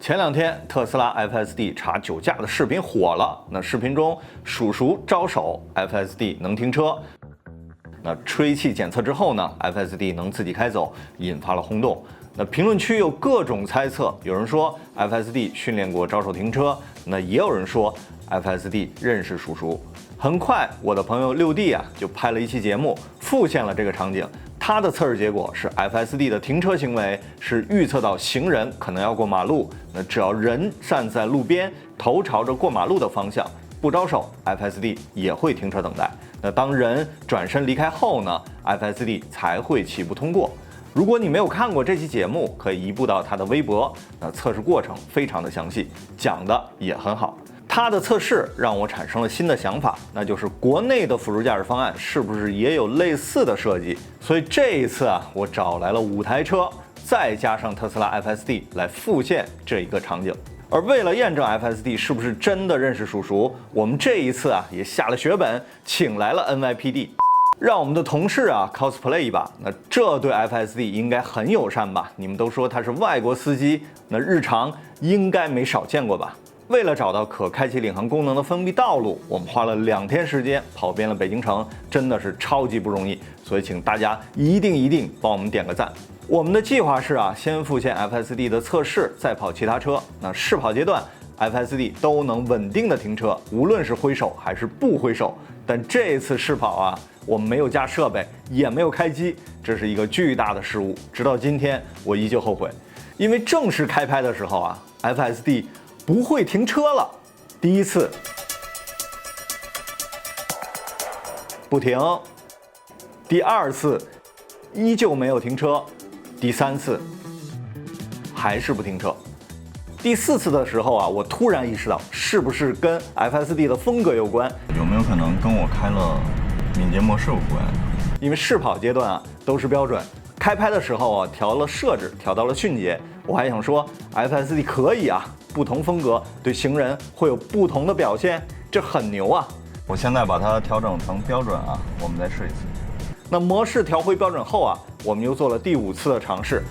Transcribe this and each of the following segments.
前两天特斯拉 FSD 查酒驾的视频火了，那视频中叔叔招手 FSD 能停车，那吹气检测之后呢 FSD 能自己开走，引发了轰动。那评论区有各种猜测，有人说 FSD 训练过招手停车，那也有人说 FSD 认识叔叔。很快我的朋友6D就拍了一期节目，复现了这个场景。他的测试结果是 FSD 的停车行为是预测到行人可能要过马路，那只要人站在路边，头朝着过马路的方向，不招手 FSD 也会停车等待。那当人转身离开后呢 FSD 才会起步通过。如果你没有看过这期节目，可以移步到他的微博，那测试过程非常的详细，讲的也很好。他的测试让我产生了新的想法，那就是国内的辅助驾驶方案是不是也有类似的设计？所以这一次我找来了5台车，再加上特斯拉 FSD 来复现这一个场景。而为了验证 FSD 是不是真的认识叔叔，我们这一次也下了血本，请来了 NYPD， 让我们的同事cosplay 一把。那这对 FSD 应该很友善吧？你们都说他是外国司机，那日常应该没少见过吧？为了找到可开启领航功能的封闭道路，我们花了2天时间跑遍了北京城，真的是超级不容易。所以请大家一定帮我们点个赞。我们的计划是先复现 FSD 的测试，再跑其他车。那试跑阶段 FSD 都能稳定的停车，无论是挥手还是不挥手。但这次试跑我们没有加设备，也没有开机，这是一个巨大的失误。直到今天我依旧后悔，因为正式开拍的时候FSD 不会停车了。第一次不停，第2次依旧没有停车，第3次还是不停车。第4次的时候我突然意识到，是不是跟 FSD 的风格有关？有没有可能跟我开了敏捷模式有关？因为试跑阶段都是标准，开拍的时候调了设置，调到了迅捷。我还想说 FSD 可以不同风格对行人会有不同的表现，这很牛啊！我现在把它调整成标准我们再试一次。那模式调回标准后我们又做了第5次的尝试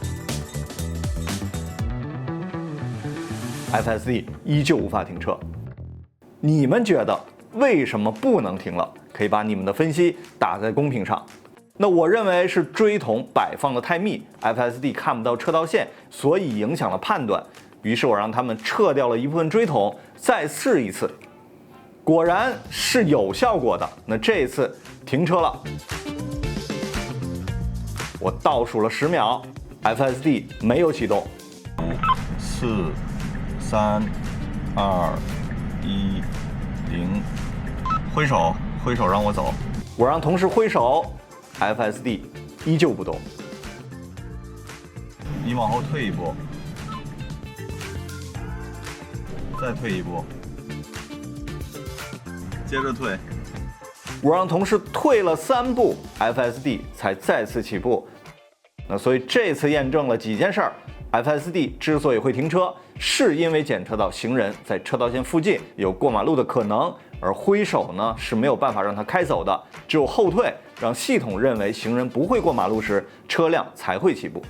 ，FSD 依旧无法停车。你们觉得为什么不能停了？可以把你们的分析打在公屏上。那我认为是锥筒摆放的太密 ，FSD 看不到车道线，所以影响了判断。于是我让他们撤掉了一部分锥筒，再试一次，果然是有效果的。那这一次停车了，我倒数了10秒 ，FSD 没有启动。5、4、3、2、1、0，挥手让我走。我让同事挥手 ，FSD 依旧不动。你往后退一步。再退一步，接着退。我让同事退了3步 ，FSD 才再次起步。那所以这次验证了几件事儿。FSD 之所以会停车，是因为检测到行人在车道线附近有过马路的可能，而挥手呢是没有办法让他开走的，只有后退，让系统认为行人不会过马路时，车辆才会起步。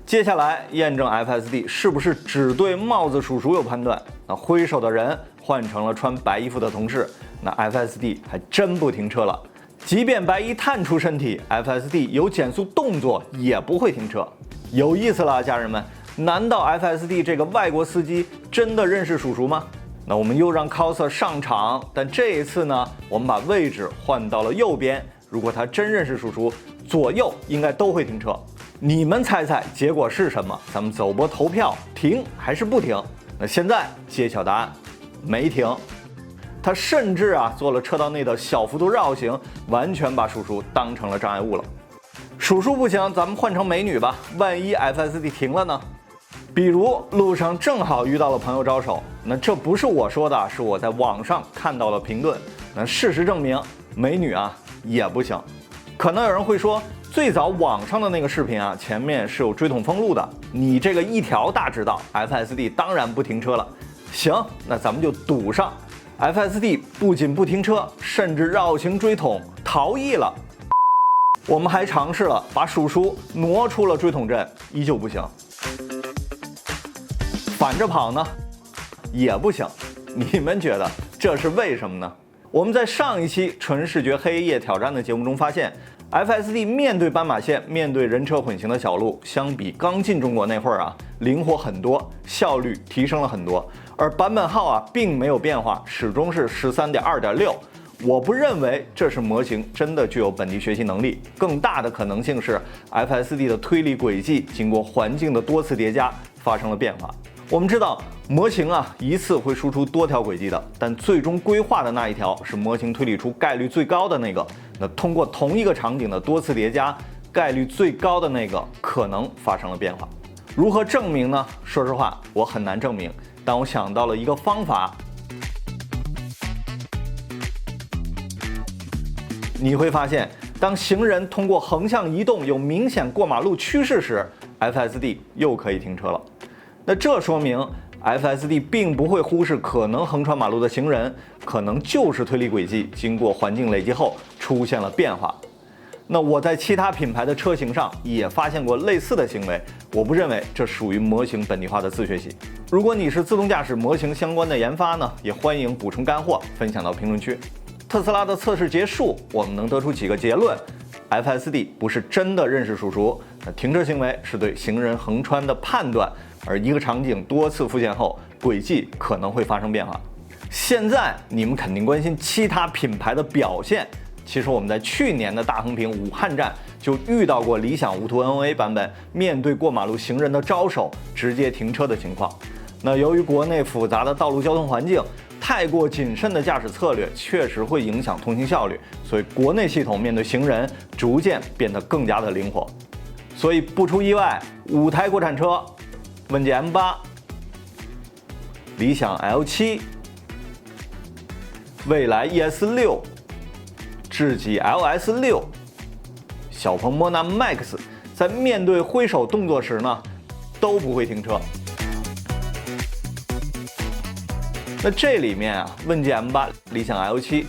接下来验证 FSD 是不是只对帽子叔叔有判断。那挥手的人换成了穿白衣服的同事，那 FSD 还真不停车了。即便白衣探出身体 ，FSD 有减速动作也不会停车。有意思了，家人们，难道 FSD 这个外国司机真的认识叔叔吗？那我们又让 Coser 上场，但这一次呢，我们把位置换到了右边。如果他真认识叔叔，左右应该都会停车。你们猜猜结果是什么？咱们走播投票，停还是不停？那现在揭晓答案，没停。他甚至做了车道内的小幅度绕行，完全把叔叔当成了障碍物了。叔叔不行，咱们换成美女吧，万一 FSD 停了呢？比如路上正好遇到了朋友招手，那这不是我说的，是我在网上看到了评论。那事实证明，美女也不行。可能有人会说，最早网上的那个视频前面是有锥筒封路的，你这个一条大直道 ，FSD 当然不停车了。行，那咱们就赌上 ，FSD 不仅不停车，甚至绕行锥筒逃逸了。我们还尝试了把叔叔挪出了锥筒阵，依旧不行。反着跑呢？也不行。你们觉得这是为什么呢？我们在上一期纯视觉黑夜挑战的节目中发现， FSD 面对斑马线、面对人车混行的小路，相比刚进中国那会儿啊，灵活很多，效率提升了很多。而版本号啊并没有变化，始终是 13.2.6。我不认为这是模型真的具有本地学习能力，更大的可能性是 FSD 的推理轨迹经过环境的多次叠加发生了变化。我们知道模型啊一次会输出多条轨迹的，但最终规划的那一条是模型推理出概率最高的那个。那通过同一个场景的多次叠加，概率最高的那个可能发生了变化。如何证明呢？说实话，我很难证明，但我想到了一个方法。你会发现，当行人通过横向移动有明显过马路趋势时， FSD 又可以停车了。那这说明 FSD 并不会忽视可能横穿马路的行人，可能就是推理轨迹经过环境累积后出现了变化。那我在其他品牌的车型上也发现过类似的行为，我不认为这属于模型本地化的自学习。如果你是自动驾驶模型相关的研发呢，也欢迎补充干货分享到评论区。特斯拉的测试结束，我们能得出几个结论。FSD 不是真的认识属熟，那停车行为是对行人横穿的判断，而一个场景多次复现后，轨迹可能会发生变化。现在你们肯定关心其他品牌的表现，其实我们在去年的大横屏武汉站就遇到过理想无图 NOA 版本面对过马路行人的招手直接停车的情况。那由于国内复杂的道路交通环境，太过谨慎的驾驶策略确实会影响通行效率，所以国内系统面对行人逐渐变得更加的灵活。所以不出意外，5台国产车，问界 M8、理想 L7、蔚来 ES6、智己 LS6、小鹏 Mona Max 在面对挥手动作时呢，都不会停车。那这里面啊，问界 M8、理想 L7、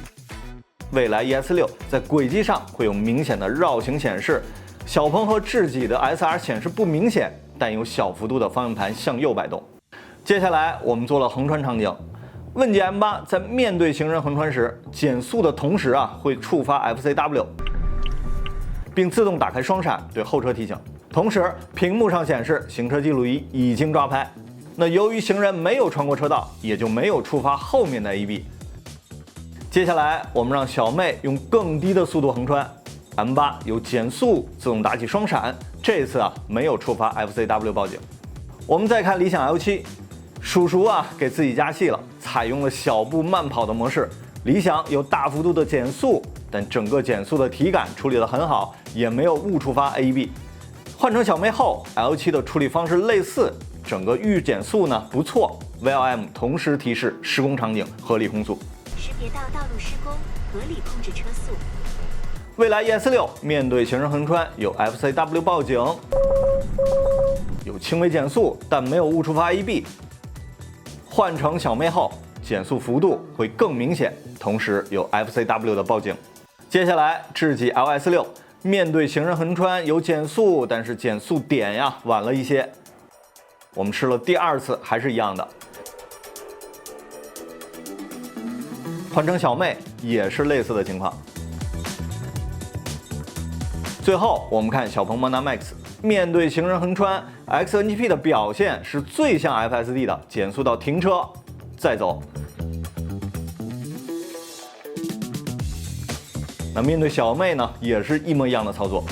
蔚来 ES6 在轨迹上会有明显的绕行显示，小鹏和智己的 SR 显示不明显，但有小幅度的方向盘向右摆动。接下来我们做了横穿场景，问界 M8 在面对行人横穿时，减速的同时啊，会触发 FCW， 并自动打开双闪对后车提醒，同时屏幕上显示行车记录仪已经抓拍。那由于行人没有穿过车道，也就没有触发后面的 AEB。接下来我们让小妹用更低的速度横穿， M8 有减速自动打起双闪，这次啊没有触发 FCW 报警。我们再看理想 L7， 叔叔啊给自己加戏了，采用了小步慢跑的模式。理想有大幅度的减速，但整个减速的体感处理得很好，也没有误触发 AEB。换成小妹后， L7 的处理方式类似，整个预减速呢不错 ，VLM 同时提示施工场景合理控速，识别到道路施工，合理控制车速。蔚来 ES6 面对行人横穿有 FCW 报警，有轻微减速，但没有误触发 AEB。换成小妹后，减速幅度会更明显，同时有 FCW 的报警。接下来智己 LS6 面对行人横穿有减速，但是减速点呀晚了一些。我们试了第2次还是一样的。换成小妹也是类似的情况。最后我们看小鹏 Mona Max 面对行人横穿 XNGP 的表现是最像 FSD 的，减速到停车再走。那面对小妹呢，也是一模一样的操作。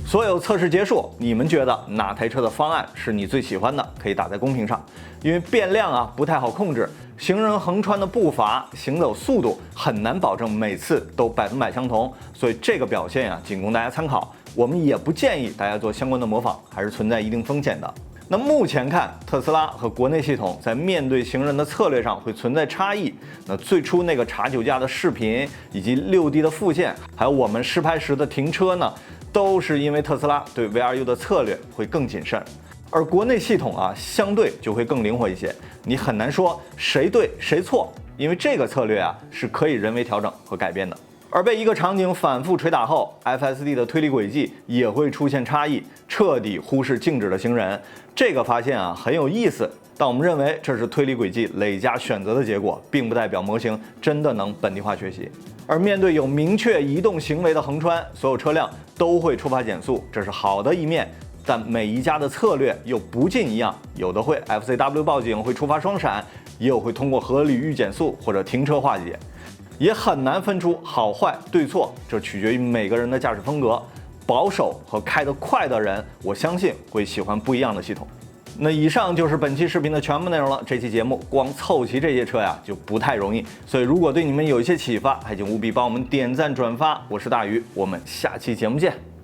所有测试结束，你们觉得哪台车的方案是你最喜欢的？可以打在公屏上。因为变量啊不太好控制，行人横穿的步伐、行走速度很难保证每次都100%相同，所以这个表现啊仅供大家参考。我们也不建议大家做相关的模仿，还是存在一定风险的。那目前看，特斯拉和国内系统在面对行人的策略上会存在差异。那最初那个查酒驾的视频，以及6D 的复现，还有我们实拍时的停车呢，都是因为特斯拉对 VRU 的策略会更谨慎，而国内系统啊相对就会更灵活一些。你很难说谁对谁错，因为这个策略啊是可以人为调整和改变的。而被一个场景反复捶打后 ，FSD 的推理轨迹也会出现差异，彻底忽视静止的行人。这个发现很有意思，但我们认为这是推理轨迹累加选择的结果，并不代表模型真的能本地化学习。而面对有明确移动行为的横穿，所有车辆都会触发减速，这是好的一面。但每一家的策略又不尽一样，有的会 FCW 报警，会触发双闪，也有会通过合理预减速或者停车化解。也很难分出好坏对错，这取决于每个人的驾驶风格。保守和开得快的人，我相信会喜欢不一样的系统。那以上就是本期视频的全部内容了。这期节目光凑齐这些车就不太容易，所以如果对你们有一些启发，还请务必帮我们点赞转发。我是大鱼，我们下期节目见。